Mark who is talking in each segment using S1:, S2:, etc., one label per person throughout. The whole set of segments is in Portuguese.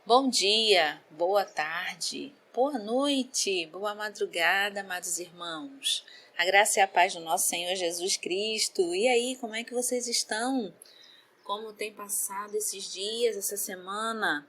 S1: Bom dia, boa tarde, boa noite, boa madrugada, amados irmãos. A graça e a paz do nosso Senhor Jesus Cristo. E aí, como é que vocês estão? Como tem passado esses dias, essa semana?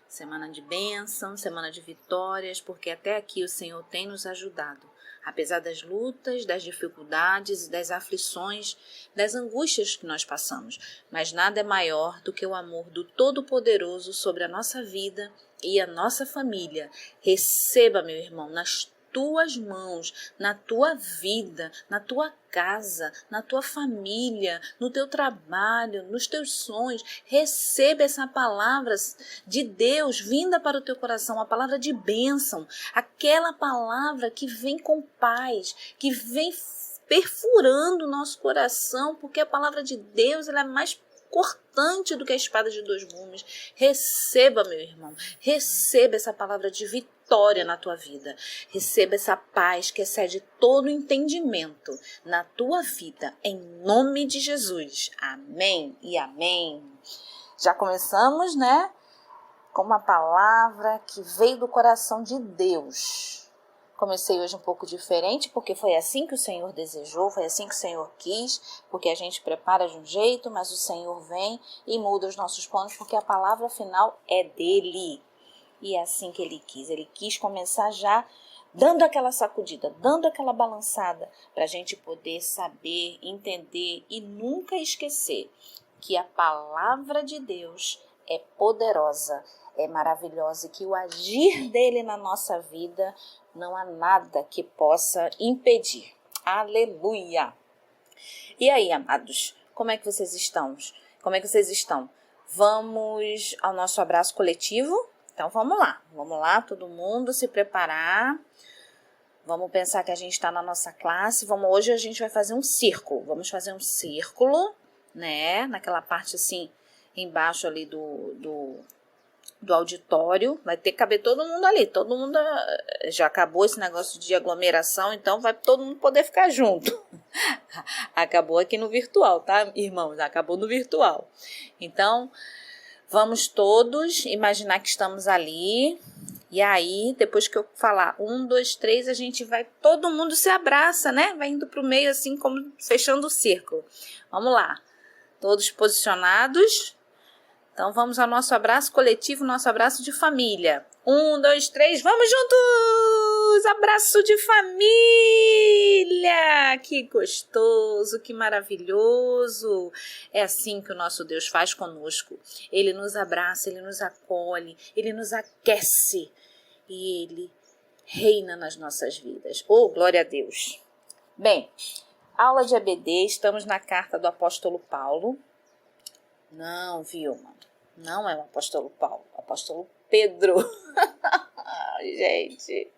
S1: Semana de bênção, semana de vitórias, porque até aqui o Senhor tem nos ajudado. Apesar das lutas, das dificuldades, das aflições, das angústias que nós passamos. Mas nada é maior do que o amor do Todo-Poderoso sobre a nossa vida e a nossa família. Receba, meu irmão, nas tuas mãos, na tua vida, na tua casa, na tua família, no teu trabalho, nos teus sonhos. Receba essa palavra de Deus vinda para o teu coração, a palavra de bênção, aquela palavra que vem com paz, que vem perfurando o nosso coração, porque a palavra de Deus ela é mais cortante do que a espada de dois gumes. Receba, meu irmão, receba essa palavra de vitória na tua vida. Receba essa paz que excede todo entendimento na tua vida, em nome de Jesus. Amém e amém. Já começamos, né, com uma palavra que veio do coração de Deus. Comecei hoje um pouco diferente, porque foi assim que o Senhor desejou, foi assim que o Senhor quis, porque a gente prepara de um jeito, mas o Senhor vem e muda os nossos planos, porque a palavra final é dele. E é assim que ele quis. Ele quis começar já dando aquela sacudida, dando aquela balançada, para a gente poder saber, entender e nunca esquecer que a palavra de Deus é poderosa, é maravilhosa e que o agir dele na nossa vida não há nada que possa impedir. Aleluia! E aí, amados, como é que vocês estão? Como é que vocês estão? Vamos ao nosso abraço coletivo? Então vamos lá, todo mundo se preparar. Vamos pensar que a gente está na nossa classe. Hoje a gente vai fazer um círculo. Vamos fazer um círculo, né? Naquela parte assim, embaixo ali do auditório, vai ter que caber todo mundo ali, todo mundo, já acabou esse negócio de aglomeração, então vai todo mundo poder ficar junto. Acabou aqui no virtual, tá, irmãos? Acabou no virtual. Então, vamos todos imaginar que estamos ali, e aí, depois que eu falar 1, 2, 3, a gente vai, todo mundo se abraça, né? Vai indo pro meio assim, como fechando o círculo. Vamos lá, todos posicionados. Então, vamos ao nosso abraço coletivo, nosso abraço de família. 1, 2, 3, vamos juntos! Abraço de família! Que gostoso, que maravilhoso! É assim que o nosso Deus faz conosco. Ele nos abraça, Ele nos acolhe, Ele nos aquece e Ele reina nas nossas vidas. Oh, glória a Deus! Bem, aula de EBD, estamos na carta do apóstolo Paulo. Não, Vilma, não é o apóstolo Paulo, é o apóstolo Pedro. Gente,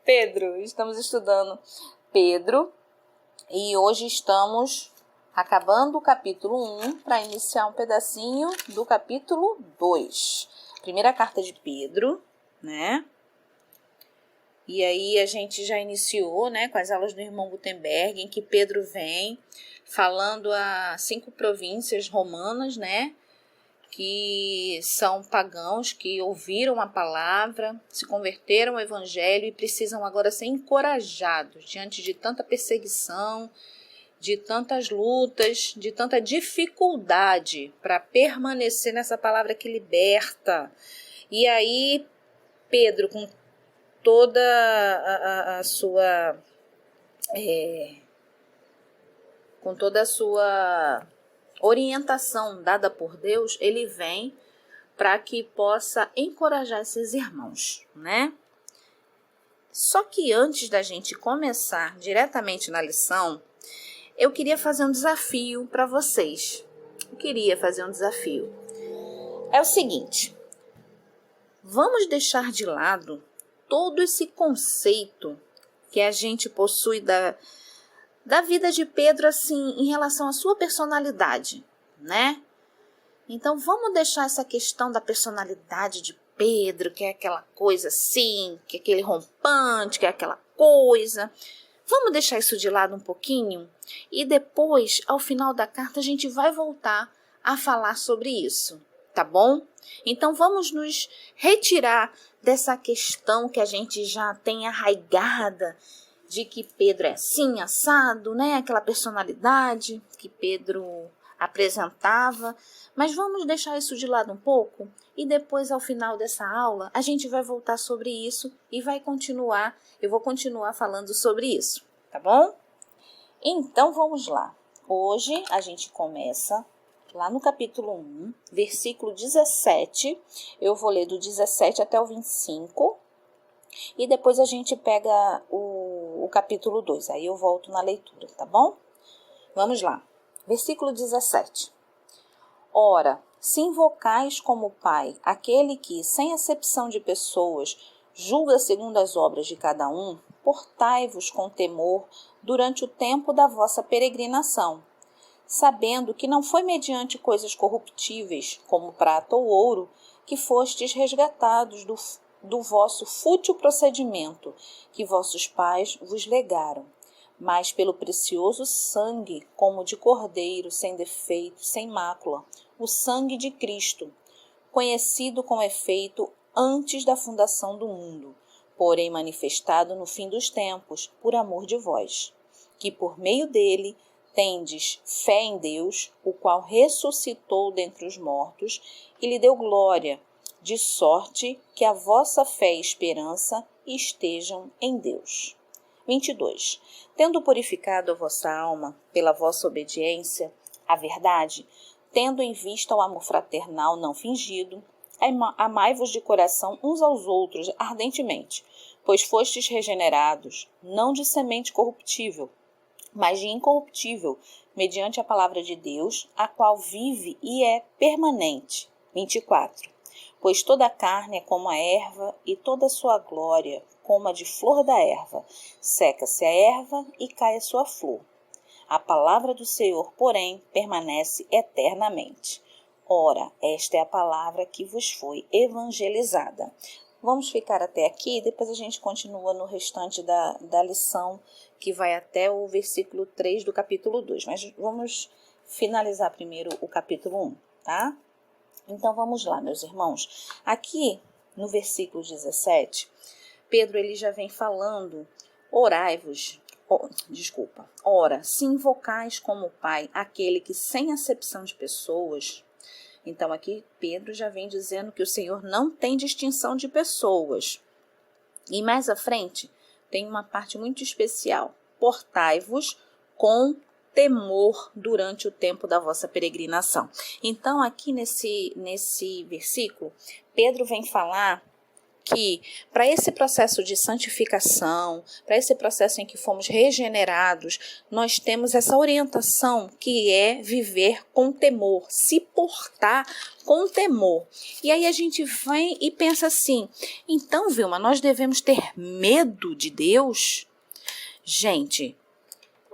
S1: Pedro, estamos estudando Pedro e hoje estamos acabando o capítulo 1 para iniciar um pedacinho do capítulo 2. Primeira carta de Pedro, né? E aí a gente já iniciou, né, com as aulas do irmão Gutenberg, em que Pedro vem falando a 5 províncias romanas, né, que são pagãos, que ouviram a palavra, se converteram ao evangelho e precisam agora ser encorajados diante de tanta perseguição, de tantas lutas, de tanta dificuldade para permanecer nessa palavra que liberta. E aí Pedro, com toda a sua com toda a sua orientação dada por Deus, ele vem para que possa encorajar esses irmãos, né? Só que antes da gente começar diretamente na lição, eu queria fazer um desafio para vocês. É o seguinte: vamos deixar de lado todo esse conceito que a gente possui da vida de Pedro, assim, em relação à sua personalidade, né? Então, vamos deixar essa questão da personalidade de Pedro, que é aquela coisa assim, que é aquele rompante, que é aquela coisa. Vamos deixar isso de lado um pouquinho e depois, ao final da carta, a gente vai voltar a falar sobre isso, tá bom? Então vamos nos retirar dessa questão que a gente já tem arraigada de que Pedro é assim, assado, né? Aquela personalidade que Pedro apresentava, mas vamos deixar isso de lado um pouco e depois ao final dessa aula a gente vai voltar sobre isso e eu vou continuar falando sobre isso, tá bom? Então vamos lá. Hoje a gente começa lá no capítulo 1, versículo 17, eu vou ler do 17 até o 25, e depois a gente pega o capítulo 2, aí eu volto na leitura, tá bom? Vamos lá, versículo 17. Ora, se invocais como Pai aquele que, sem acepção de pessoas, julga segundo as obras de cada um, portai-vos com temor durante o tempo da vossa peregrinação, sabendo que não foi mediante coisas corruptíveis, como prata ou ouro, que fostes resgatados do vosso fútil procedimento, que vossos pais vos legaram, mas pelo precioso sangue, como de cordeiro, sem defeito, sem mácula, o sangue de Cristo, conhecido com efeito antes da fundação do mundo, porém manifestado no fim dos tempos, por amor de vós, que por meio dele tendes fé em Deus, o qual ressuscitou dentre os mortos e lhe deu glória, de sorte que a vossa fé e esperança estejam em Deus. 22. Tendo purificado a vossa alma pela vossa obediência à verdade, tendo em vista o amor fraternal não fingido, amai-vos de coração uns aos outros ardentemente, pois fostes regenerados, não de semente corruptível, mas de incorruptível, mediante a palavra de Deus, a qual vive e é permanente. 24. Pois toda a carne é como a erva, e toda a sua glória como a de flor da erva. Seca-se a erva e cai a sua flor. A palavra do Senhor, porém, permanece eternamente. Ora, esta é a palavra que vos foi evangelizada. Vamos ficar até aqui, depois a gente continua no restante da lição, que vai até o versículo 3 do capítulo 2. Mas vamos finalizar primeiro o capítulo 1, tá? Então vamos lá, meus irmãos. Aqui no versículo 17, Pedro ele já vem falando, ora, se invocais como Pai aquele que sem acepção de pessoas. Então aqui Pedro já vem dizendo que o Senhor não tem distinção de pessoas. E mais à frente tem uma parte muito especial. Portai-vos com temor durante o tempo da vossa peregrinação. Então aqui nesse versículo, Pedro vem falar que para esse processo de santificação, para esse processo em que fomos regenerados, nós temos essa orientação que é viver com temor, se portar com temor. E aí a gente vem e pensa assim, então, Vilma, nós devemos ter medo de Deus? Gente,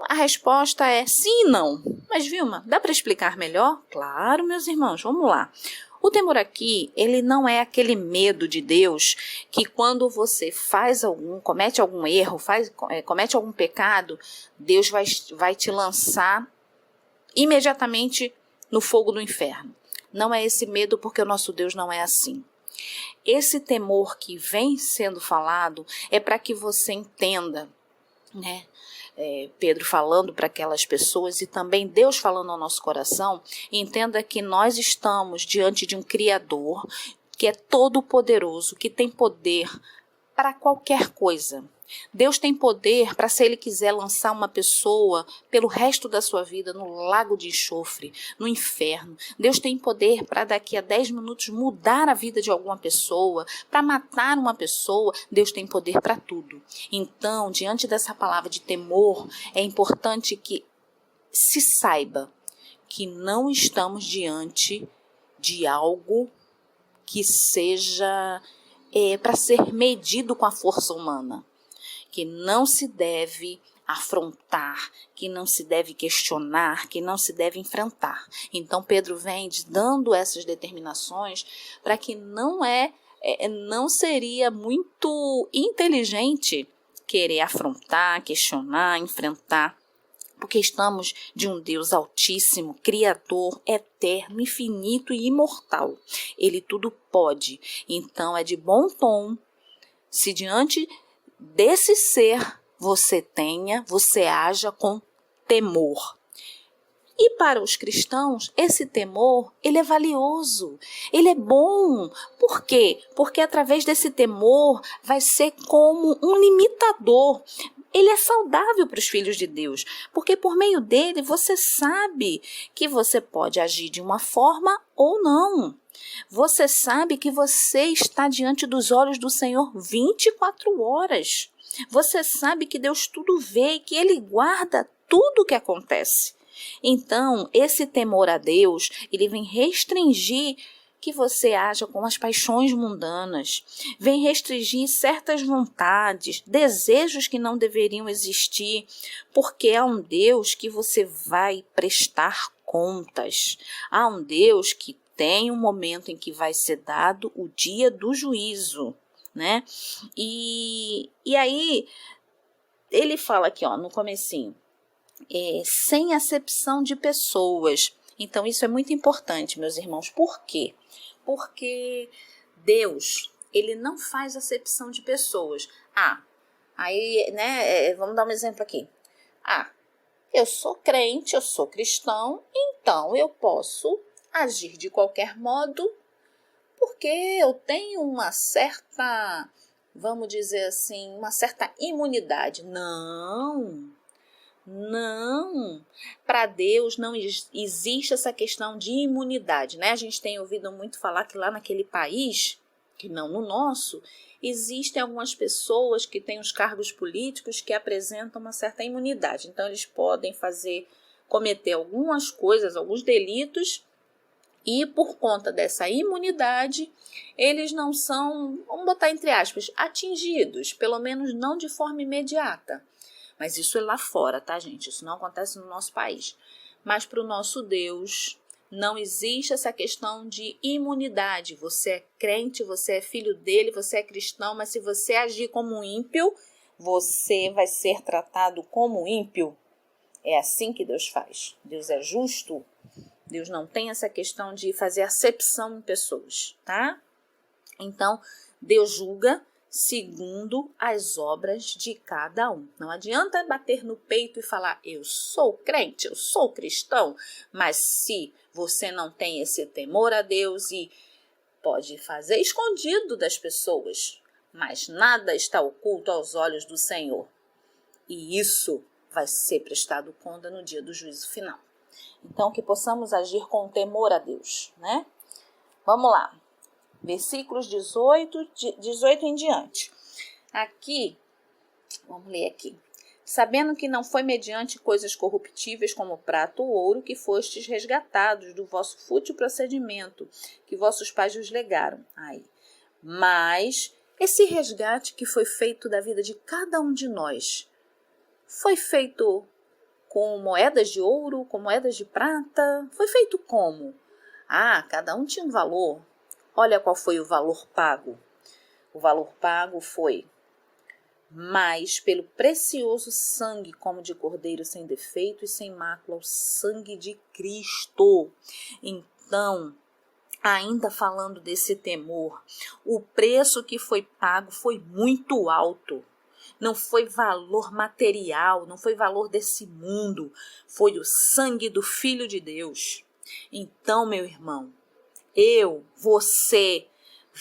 S1: a resposta é sim e não. Mas, Vilma, dá para explicar melhor? Claro, meus irmãos, vamos lá. O temor aqui, ele não é aquele medo de Deus que quando você comete algum erro, comete algum pecado, Deus vai te lançar imediatamente no fogo do inferno. Não é esse medo, porque o nosso Deus não é assim. Esse temor que vem sendo falado é para que você entenda, né? Pedro falando para aquelas pessoas e também Deus falando ao nosso coração, entenda que nós estamos diante de um Criador que é todo poderoso, que tem poder para qualquer coisa. Deus tem poder para, se Ele quiser, lançar uma pessoa pelo resto da sua vida no lago de enxofre, no inferno. Deus tem poder para daqui a 10 minutos mudar a vida de alguma pessoa, para matar uma pessoa. Deus tem poder para tudo. Então, diante dessa palavra de temor, é importante que se saiba que não estamos diante de algo que seja para ser medido com a força humana, que não se deve afrontar, que não se deve questionar, que não se deve enfrentar. Então Pedro vem dando essas determinações para que não seria muito inteligente querer afrontar, questionar, enfrentar Porque estamos de um Deus altíssimo, criador, eterno, infinito e imortal. Ele tudo pode. Então é de bom tom se diante desse ser você haja com temor. E para os cristãos, esse temor, ele é valioso, ele é bom. Por quê? Porque através desse temor vai ser como um limitador. Ele é saudável para os filhos de Deus, porque por meio dele você sabe que você pode agir de uma forma ou não. Você sabe que você está diante dos olhos do Senhor 24 horas. Você sabe que Deus tudo vê e que Ele guarda tudo o que acontece. Então, esse temor a Deus, ele vem restringir que você haja com as paixões mundanas, vem restringir certas vontades, desejos que não deveriam existir, porque há um Deus que você vai prestar contas, há um Deus que tem um momento em que vai ser dado o dia do juízo, né? E aí, ele fala aqui, ó, no comecinho, sem acepção de pessoas. Então, isso é muito importante, meus irmãos. Por quê? Porque Deus, ele não faz acepção de pessoas. Aí, né, vamos dar um exemplo aqui. Eu sou crente, eu sou cristão, então eu posso agir de qualquer modo, porque eu tenho uma certa, vamos dizer assim, uma certa imunidade. Não, para Deus não existe essa questão de imunidade, né? A gente tem ouvido muito falar que lá naquele país, que não no nosso, existem algumas pessoas que têm os cargos políticos que apresentam uma certa imunidade. Então, eles podem cometer algumas coisas, alguns delitos, e por conta dessa imunidade, eles não são, vamos botar entre aspas, atingidos, pelo menos não de forma imediata. Mas isso é lá fora, tá, gente? Isso não acontece no nosso país. Mas para o nosso Deus, não existe essa questão de imunidade. Você é crente, você é filho dele, você é cristão, mas se você agir como ímpio, você vai ser tratado como ímpio. É assim que Deus faz. Deus é justo. Deus não tem essa questão de fazer acepção em pessoas, tá? Então, Deus julga segundo as obras de cada um. Não adianta bater no peito e falar, eu sou crente, eu sou cristão, mas se você não tem esse temor a Deus e pode fazer escondido das pessoas, mas nada está oculto aos olhos do Senhor. E isso vai ser prestado conta no dia do juízo final. Então, que possamos agir com temor a Deus, né? Vamos lá. Versículos 18 em diante. Aqui, vamos ler aqui. Sabendo que não foi mediante coisas corruptíveis como prata ou ouro que fostes resgatados do vosso fútil procedimento, que vossos pais vos legaram. Mas esse resgate que foi feito da vida de cada um de nós, foi feito com moedas de ouro, com moedas de prata? Foi feito como? Cada um tinha um valor. Olha qual foi o valor pago. O valor pago foi: mas pelo precioso sangue como de cordeiro sem defeito e sem mácula, o sangue de Cristo. Então, ainda falando desse temor, o preço que foi pago foi muito alto. Não foi valor material, não foi valor desse mundo, foi o sangue do Filho de Deus. Então, meu irmão, você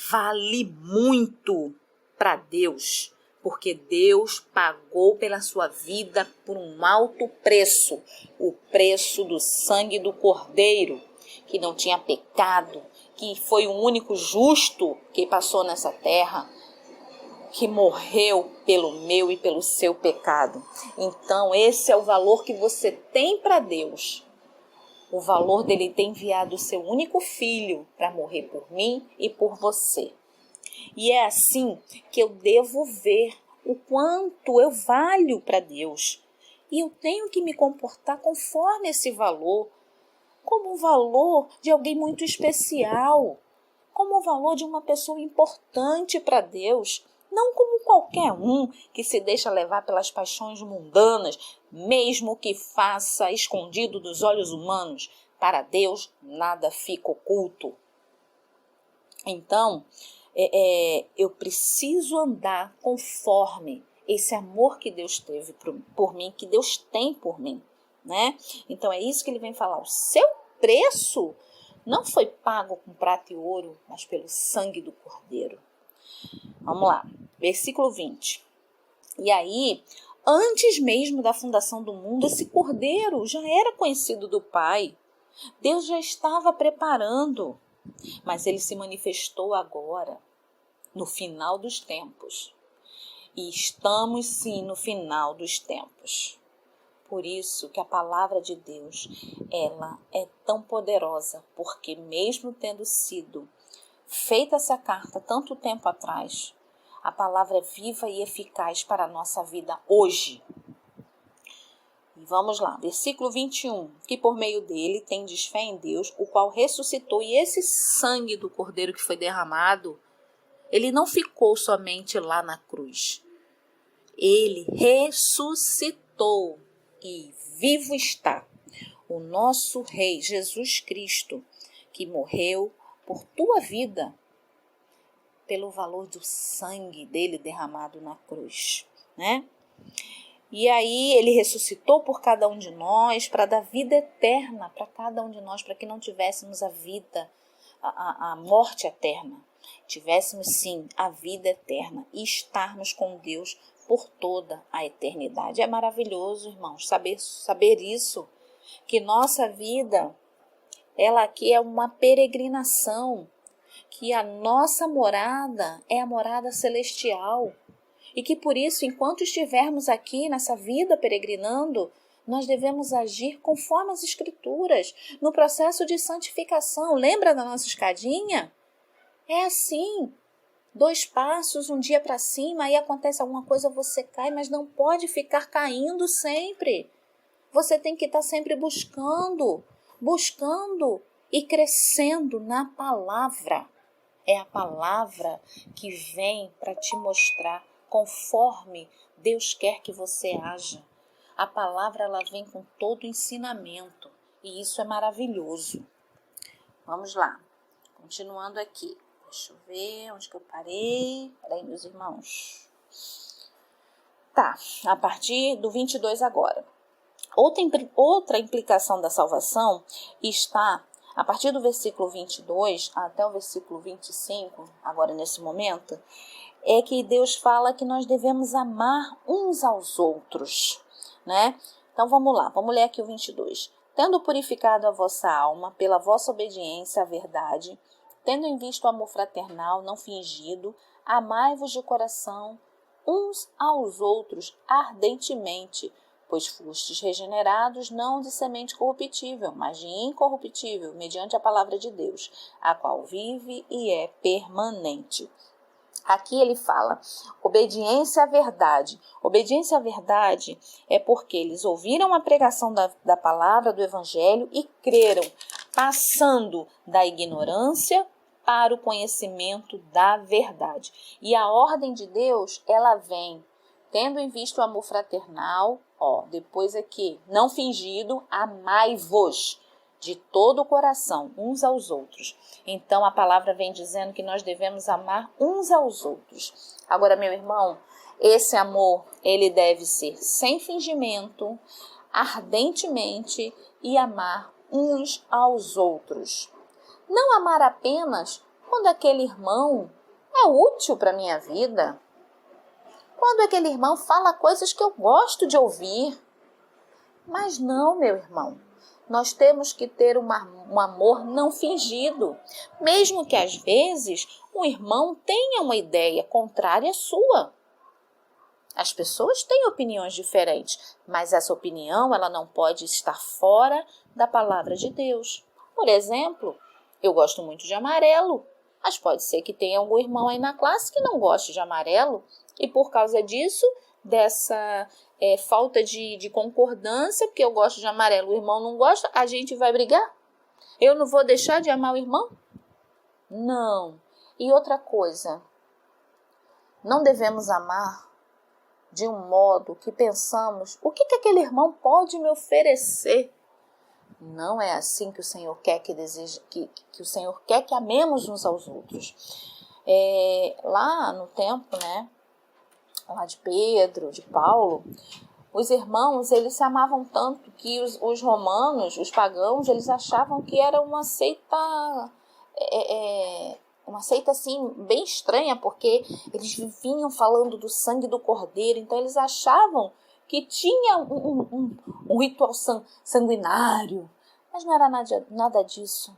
S1: vale muito para Deus, porque Deus pagou pela sua vida por um alto preço, o preço do sangue do Cordeiro, que não tinha pecado, que foi o único justo que passou nessa terra, que morreu pelo meu e pelo seu pecado. Então, esse é o valor que você tem para Deus. O valor dele ter enviado o seu único filho para morrer por mim e por você. E é assim que eu devo ver o quanto eu valho para Deus. E eu tenho que me comportar conforme esse valor, como o valor de alguém muito especial, como o valor de uma pessoa importante para Deus. não como qualquer um que se deixa levar pelas paixões mundanas, mesmo que faça escondido dos olhos humanos. Para Deus nada fica oculto. Então, eu preciso andar conforme esse amor que Deus teve por mim, que Deus tem por mim, né? Então é isso que ele vem falar. O seu preço não foi pago com prata e ouro, mas pelo sangue do Cordeiro. Vamos lá, versículo 20. E aí, antes mesmo da fundação do mundo, esse Cordeiro já era conhecido do Pai. Deus já estava preparando, mas ele se manifestou agora, no final dos tempos. E estamos sim no final dos tempos. Por isso que a palavra de Deus, ela é tão poderosa, porque mesmo tendo sido feita essa carta tanto tempo atrás, a palavra é viva e eficaz para a nossa vida hoje. E vamos lá, versículo 21, que por meio dele tendes fé em Deus, o qual ressuscitou, e esse sangue do Cordeiro que foi derramado, ele não ficou somente lá na cruz. Ele ressuscitou e vivo está o nosso Rei Jesus Cristo, que morreu por tua vida, pelo valor do sangue dele derramado na cruz, né? E aí ele ressuscitou por cada um de nós, para dar vida eterna para cada um de nós, para que não tivéssemos a vida, a morte eterna. Tivéssemos sim a vida eterna e estarmos com Deus por toda a eternidade. É maravilhoso, irmãos, saber isso, que nossa vida, ela aqui é uma peregrinação, que a nossa morada é a morada celestial. E que por isso, enquanto estivermos aqui nessa vida peregrinando, nós devemos agir conforme as Escrituras, no processo de santificação. Lembra da nossa escadinha? É assim, 2 passos, um dia para cima, aí acontece alguma coisa, você cai, mas não pode ficar caindo sempre. Você tem que estar sempre buscando e crescendo na palavra. É a palavra que vem para te mostrar conforme Deus quer que você haja. A palavra, ela vem com todo o ensinamento, e isso é maravilhoso. Vamos lá, continuando aqui. Deixa eu ver onde que eu parei. Peraí, meus irmãos. Tá, a partir do 22 agora. Outra implicação da salvação está a partir do versículo 22 até o versículo 25, agora nesse momento, é que Deus fala que nós devemos amar uns aos outros, né? Então vamos lá, vamos ler aqui o 22. Tendo purificado a vossa alma pela vossa obediência à verdade, tendo em vista o amor fraternal não fingido, amai-vos de coração uns aos outros ardentemente, pois fostes regenerados não de semente corruptível, mas de incorruptível, mediante a palavra de Deus, a qual vive e é permanente. Aqui ele fala, obediência à verdade. Obediência à verdade é porque eles ouviram a pregação da palavra, do evangelho e creram, passando da ignorância para o conhecimento da verdade. E a ordem de Deus, ela vem tendo em vista o amor fraternal, depois aqui, não fingido, amai-vos de todo o coração, uns aos outros. Então, a palavra vem dizendo que nós devemos amar uns aos outros. Agora, meu irmão, esse amor, ele deve ser sem fingimento, ardentemente, e amar uns aos outros. Não amar apenas quando aquele irmão é útil para a minha vida, quando aquele irmão fala coisas que eu gosto de ouvir. Mas não, meu irmão. Nós temos que ter um amor não fingido, mesmo que às vezes o irmão tenha uma ideia contrária à sua. As pessoas têm opiniões diferentes, mas essa opinião, ela não pode estar fora da palavra de Deus. Por exemplo, eu gosto muito de amarelo, mas pode ser que tenha algum irmão aí na classe que não goste de amarelo, e por causa disso, dessa falta de concordância, porque eu gosto de amarelo, o irmão não gosta, a gente vai brigar? Eu não vou deixar de amar o irmão? Não. E outra coisa, Não devemos amar de um modo que pensamos, o que aquele irmão pode me oferecer? Não é assim que o Senhor quer que o Senhor quer que amemos uns aos outros. Lá no tempo, né, lá de Pedro, de Paulo, os irmãos, eles se amavam tanto que os romanos, os pagãos, eles achavam que era uma seita assim bem estranha, porque eles viviam falando do sangue do cordeiro, então eles achavam que tinha um ritual sanguinário, mas não era nada disso.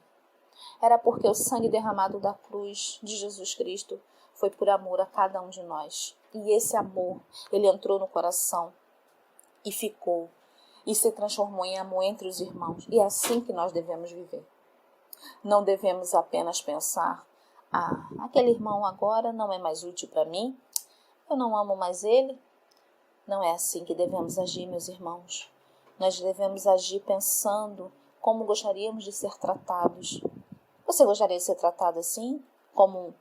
S1: Era porque o sangue derramado da cruz de Jesus Cristo foi por amor a cada um de nós. E esse amor, ele entrou no coração e ficou, e se transformou em amor entre os irmãos. E é assim que nós devemos viver. Não devemos apenas pensar, aquele irmão agora não é mais útil para mim, eu não amo mais ele. Não é assim que devemos agir, meus irmãos. Nós devemos agir pensando como gostaríamos de ser tratados. Você gostaria de ser tratado assim? Como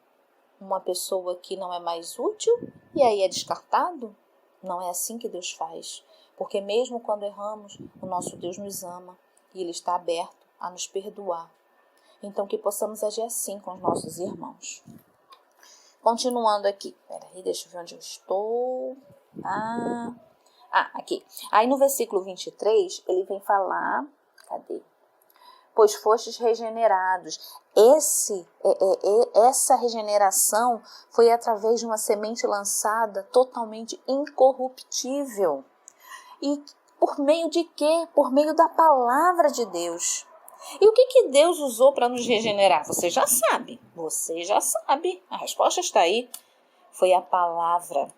S1: uma pessoa que não é mais útil e aí é descartado? Não é assim que Deus faz. Porque mesmo quando erramos, o nosso Deus nos ama e Ele está aberto a nos perdoar. Então que possamos agir assim com os nossos irmãos. Continuando aqui. Peraí, deixa eu ver onde eu estou. Aqui. Aí no versículo 23, ele vem falar... Cadê? Pois fostes regenerados. Essa regeneração foi através de uma semente lançada totalmente incorruptível. E por meio de quê? Por meio da palavra de Deus. E o que Deus usou para nos regenerar? Você já sabe. A resposta está aí. Foi a palavra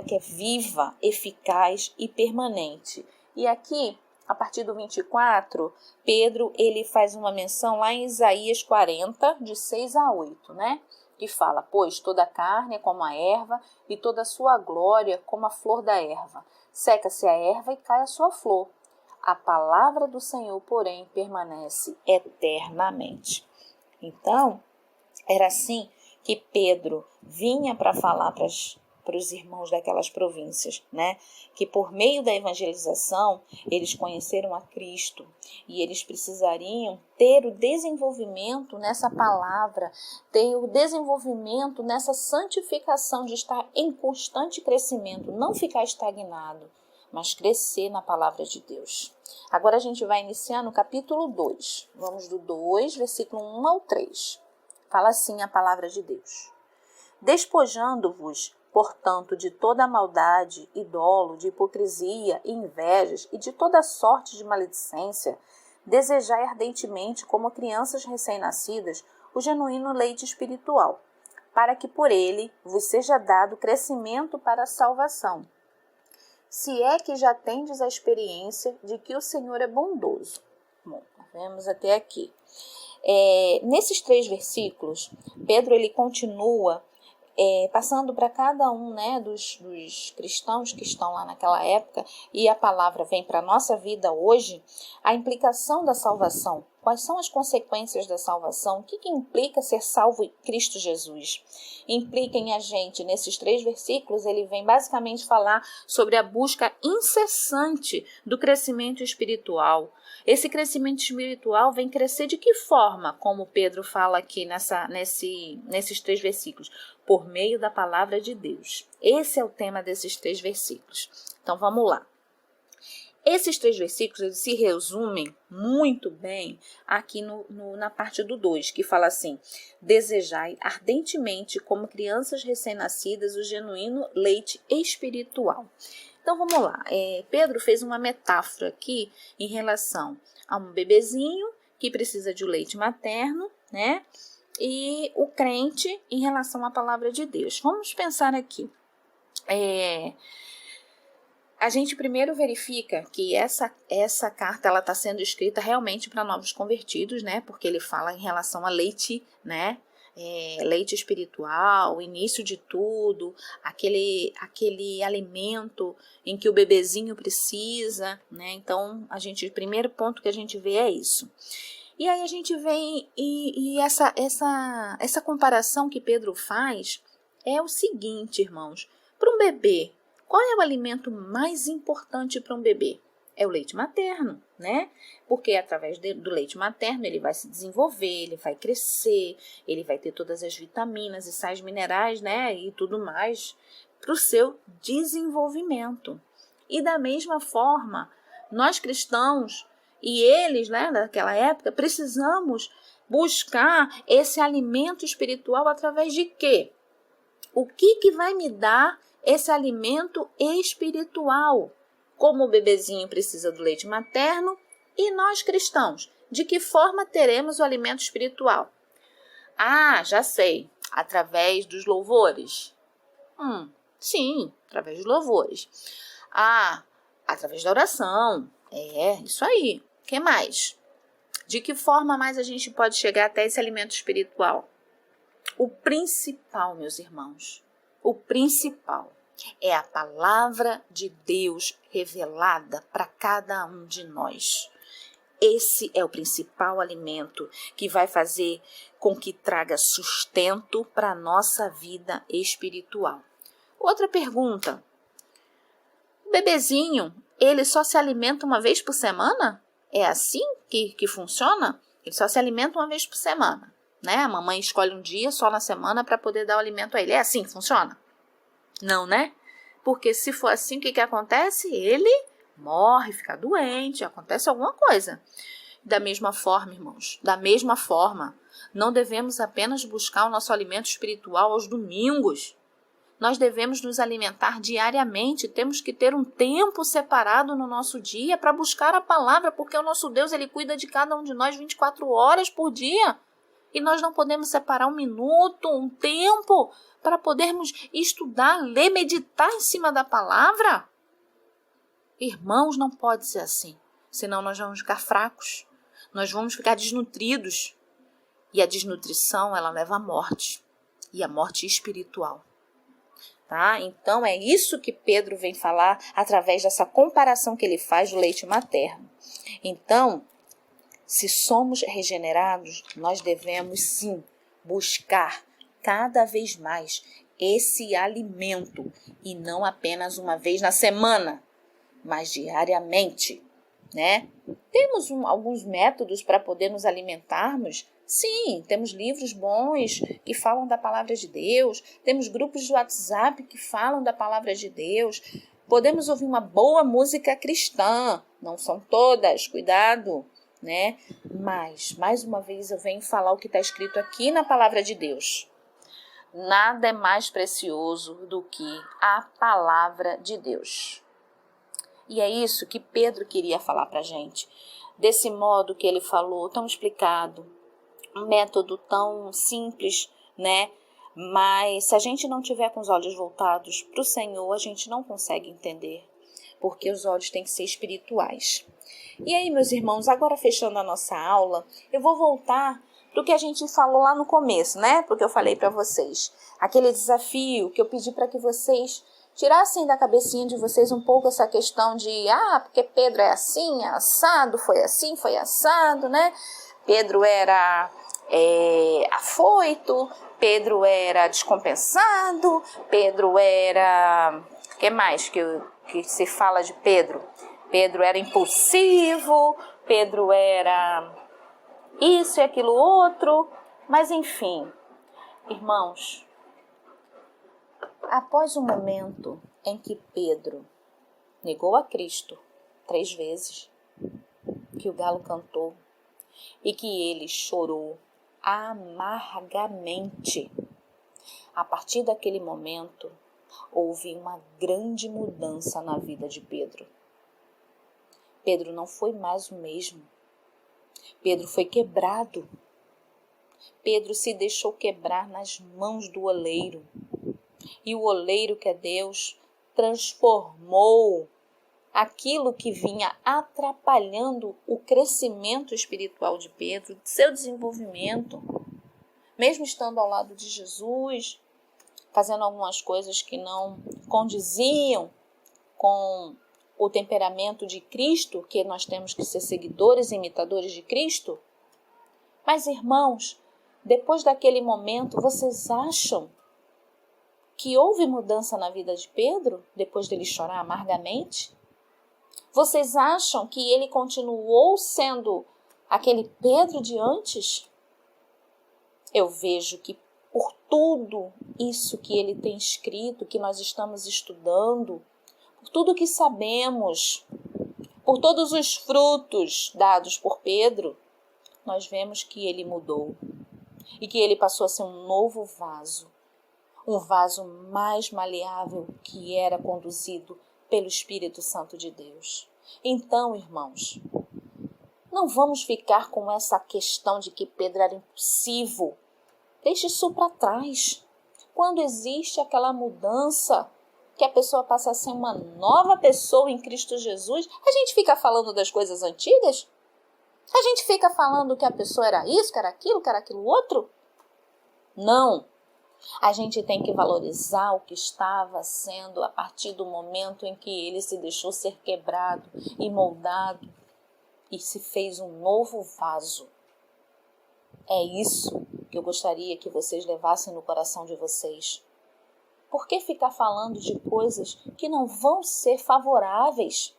S1: que é viva, eficaz e permanente. E aqui, a partir do 24, Pedro ele faz uma menção lá em Isaías 40, de 6 a 8, né? Que fala, pois toda a carne é como a erva e toda a sua glória como a flor da erva. Seca-se a erva e cai a sua flor. A palavra do Senhor, porém, permanece eternamente. Então, era assim que Pedro vinha para falar para os irmãos daquelas províncias, né? Que por meio da evangelização, eles conheceram a Cristo e eles precisariam ter o desenvolvimento nessa palavra, ter o desenvolvimento nessa santificação de estar em constante crescimento, não ficar estagnado, mas crescer na palavra de Deus. Agora a gente vai iniciar no capítulo 2. Vamos do 2, versículo 1 ao 3. Fala assim a palavra de Deus. Despojando-vos, portanto, de toda a maldade e dolo, de hipocrisia e invejas e de toda sorte de maledicência, desejai ardentemente, como crianças recém-nascidas, o genuíno leite espiritual, para que por ele vos seja dado crescimento para a salvação. Se é que já tendes a experiência de que o Senhor é bondoso. Bom, vemos até aqui. Nesses 3 versículos, Pedro ele continua passando para cada um, né, dos cristãos que estão lá naquela época, e a palavra vem para a nossa vida hoje, a implicação da salvação. Quais são as consequências da salvação? O que implica ser salvo em Cristo Jesus? Implica em a gente, nesses 3 versículos, ele vem basicamente falar sobre a busca incessante do crescimento espiritual. Esse crescimento espiritual vem crescer de que forma? Como Pedro fala aqui nesses 3 versículos. Por meio da palavra de Deus. Esse é o tema desses 3 versículos. Então vamos lá. Esses 3 versículos eles se resumem muito bem aqui na parte do 2, que fala assim: desejai ardentemente, como crianças recém-nascidas, o genuíno leite espiritual. Então vamos lá, Pedro fez uma metáfora aqui em relação a um bebezinho que precisa de leite materno, né? E o crente em relação à palavra de Deus. Vamos pensar aqui. A gente primeiro verifica que essa carta ela está sendo escrita realmente para novos convertidos, né? Porque ele fala em relação a leite, né? Leite espiritual, início de tudo, aquele alimento em que o bebezinho precisa, né? Então, o primeiro ponto que a gente vê é isso. E aí a gente vem essa comparação que Pedro faz é o seguinte, irmãos. Para um bebê, qual é o alimento mais importante para um bebê? É o leite materno, né? Porque através do leite materno ele vai se desenvolver, ele vai crescer, ele vai ter todas as vitaminas e sais minerais, né? E tudo mais para o seu desenvolvimento. E da mesma forma, nós cristãos e eles, né, naquela época, precisamos buscar esse alimento espiritual através de quê? O que vai me dar esse alimento espiritual? Como o bebezinho precisa do leite materno e nós cristãos, de que forma teremos o alimento espiritual? Ah, já sei, através dos louvores. Sim, através dos louvores. Ah, através da oração. Isso aí. O que mais? De que forma mais a gente pode chegar até esse alimento espiritual? O principal, meus irmãos, o principal é a palavra de Deus revelada para cada um de nós. Esse é o principal alimento que vai fazer com que traga sustento para a nossa vida espiritual. Outra pergunta. O bebezinho, ele só se alimenta uma vez por semana? É assim que funciona? Ele só se alimenta uma vez por semana, né? A mamãe escolhe um dia só na semana para poder dar o alimento a ele. É assim que funciona? Não, né? Porque se for assim, o que acontece? Ele morre, fica doente, acontece alguma coisa. Da mesma forma, irmãos, da mesma forma, não devemos apenas buscar o nosso alimento espiritual aos domingos. Nós devemos nos alimentar diariamente, temos que ter um tempo separado no nosso dia para buscar a palavra, porque o nosso Deus, ele cuida de cada um de nós 24 horas por dia. E nós não podemos separar um minuto, um tempo, para podermos estudar, ler, meditar em cima da palavra. Irmãos, não pode ser assim, senão nós vamos ficar fracos, nós vamos ficar desnutridos. E a desnutrição, ela leva à morte, e a morte espiritual. Tá? Então, é isso que Pedro vem falar através dessa comparação que ele faz do leite materno. Então, se somos regenerados, nós devemos sim buscar cada vez mais esse alimento e não apenas uma vez na semana, mas diariamente, né? Temos alguns métodos para poder nos alimentarmos. Sim, temos livros bons que falam da palavra de Deus, temos grupos de WhatsApp que falam da palavra de Deus, podemos ouvir uma boa música cristã, não são todas, cuidado, né? Mas, mais uma vez, eu venho falar o que está escrito aqui na palavra de Deus. Nada é mais precioso do que a palavra de Deus. E é isso que Pedro queria falar para a gente. Desse modo que ele falou, tão explicado, um método tão simples, né? Mas se a gente não tiver com os olhos voltados para o Senhor, a gente não consegue entender, porque os olhos têm que ser espirituais. E aí, meus irmãos, agora fechando a nossa aula, eu vou voltar para o que a gente falou lá no começo, né? Porque eu falei para vocês, aquele desafio que eu pedi para que vocês tirassem da cabecinha de vocês um pouco essa questão de, porque Pedro é assim, é assado, foi assim, foi assado, né? Pedro era afoito, Pedro era descompensado, Pedro era... O que mais que se fala de Pedro? Pedro era impulsivo, Pedro era isso e aquilo outro, mas enfim, irmãos, após o momento em que Pedro negou a Cristo 3 vezes, que o galo cantou e que ele chorou amargamente, a partir daquele momento houve uma grande mudança na vida de Pedro. Pedro não foi mais o mesmo. Pedro foi quebrado. Pedro se deixou quebrar nas mãos do oleiro. E o oleiro, que é Deus, transformou aquilo que vinha atrapalhando o crescimento espiritual de Pedro, seu desenvolvimento, mesmo estando ao lado de Jesus, fazendo algumas coisas que não condiziam com o temperamento de Cristo, que nós temos que ser seguidores e imitadores de Cristo. Mas, irmãos, depois daquele momento, vocês acham que houve mudança na vida de Pedro, depois dele chorar amargamente? Vocês acham que ele continuou sendo aquele Pedro de antes? Eu vejo que por tudo isso que ele tem escrito, que nós estamos estudando, por tudo que sabemos, por todos os frutos dados por Pedro, nós vemos que ele mudou e que ele passou a ser um novo vaso, um vaso mais maleável que era conduzido pelo Espírito Santo de Deus. Então, irmãos, não vamos ficar com essa questão de que Pedro era impossível. Deixe isso para trás. Quando existe aquela mudança, que a pessoa passa a ser uma nova pessoa em Cristo Jesus, a gente fica falando das coisas antigas? A gente fica falando que a pessoa era isso, que era aquilo outro? Não. A gente tem que valorizar o que estava sendo a partir do momento em que ele se deixou ser quebrado e moldado e se fez um novo vaso. É isso que eu gostaria que vocês levassem no coração de vocês. Por que ficar falando de coisas que não vão ser favoráveis?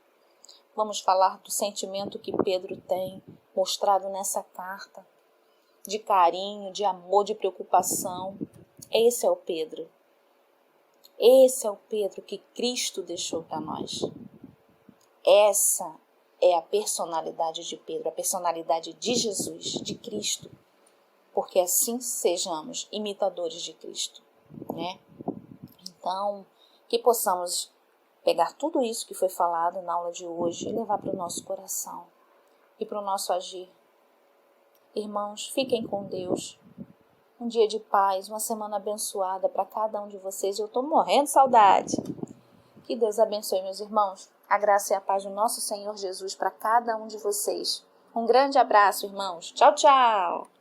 S1: Vamos falar do sentimento que Pedro tem mostrado nessa carta, de carinho, de amor, de preocupação. Esse é o Pedro. Esse é o Pedro que Cristo deixou para nós. Essa é a personalidade de Pedro, a personalidade de Jesus, de Cristo. Porque assim sejamos imitadores de Cristo, né? Então, que possamos pegar tudo isso que foi falado na aula de hoje e levar para o nosso coração e para o nosso agir. Irmãos, fiquem com Deus. Um dia de paz, uma semana abençoada para cada um de vocês. Eu estou morrendo de saudade. Que Deus abençoe, meus irmãos. A graça e a paz do nosso Senhor Jesus para cada um de vocês. Um grande abraço, irmãos. Tchau, tchau.